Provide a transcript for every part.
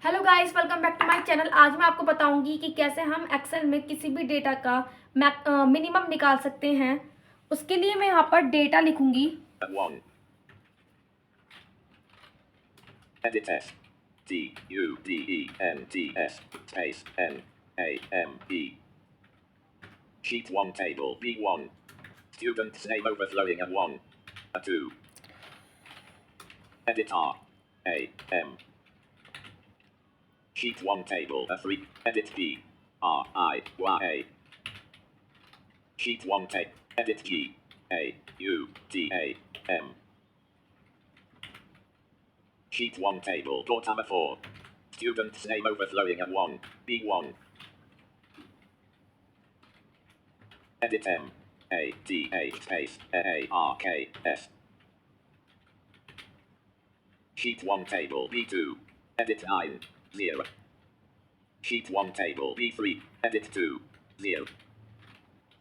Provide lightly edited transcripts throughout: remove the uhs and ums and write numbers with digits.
Hello guys, welcome back to my channel. आज मैं आपको बताऊंगी कि कैसे हम एक्सेल में किसी भी डेटा का मिनिमम निकाल सकते हैं। उसके लिए मैं यहाँ पर डेटा लिखूंगी। One. Edit S. D U D E N T S space N A M E. Sheet 1 table B1. Student's name overflowing at 1. A 2. Edit R. A M. Sheet 1 table A 3. Edit B. R I Y A. Sheet 1 table. Edit G. A U D A M. Sheet 1 table Dortama 4. Student's name overflowing at 1. B1. Edit M. A D A space A R K S. Sheet 1 table B2. Edit 9. 0. Sheet 1 table B3. Edit 2. 0.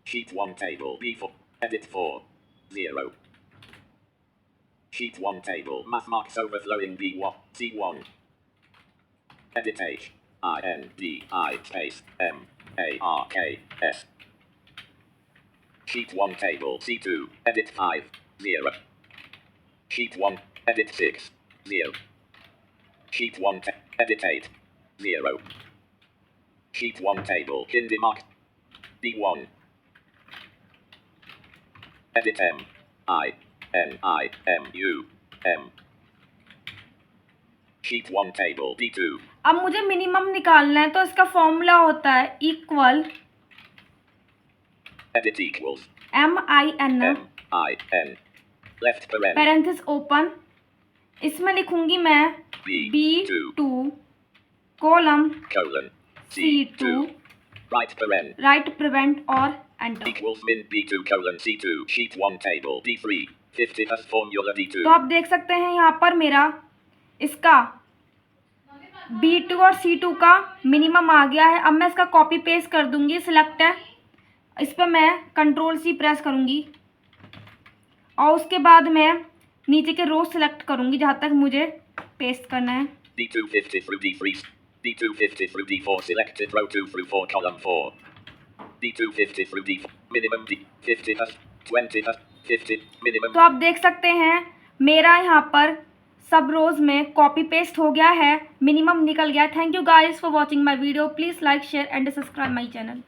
Sheet 1 table B4. Edit 4. 0. Sheet 1 table math marks overflowing B1. C1. Edit H. I N D I space M A R K S. Sheet 1 table C2. Edit 5. 0. Sheet 1. Edit 6. 0. Sheet 1. Edit 8. 0. Sheet 1 table Hindi mark B1. Edit M. I N I M U M. Sheet 1 table B2. अब मुझे minimum निकालना है, तो इसका formula होता है equal Edit equals MIN MIN. Left paren. Parenthesis open. इसमें लिखूंगी मैं B2 column colon C2 right paren. Right prevent और enter. Equals min B2 colon C2. Sheet 1 table D3. 50 as formula D2. तो आप देख सकते हैं यहाँ पर मेरा इसका B2 और C2 का मिनिमम आ गया है। अब मैं इसका कॉपी पेस्ट कर दूंगी। सिलेक्ट है, इस पर मैं कंट्रोल C प्रेस करूंगी और उसके बाद मैं नीचे के रो सिलेक्ट करूंगी जहाँ तक मुझे पेस्ट करना है। D2 50 through D3. D2 50 through D4 selected row 2 through 4 column 4. D2 50 through D4 minimum D 50 as 20 as 50 minimum. तो आप देख सकते हैं मेरा यहाँ पर सब रोज में कॉपी पेस्ट हो गया है, मिनिमम निकल गया। Thank you guys for watching my video. Please like share and subscribe my channel.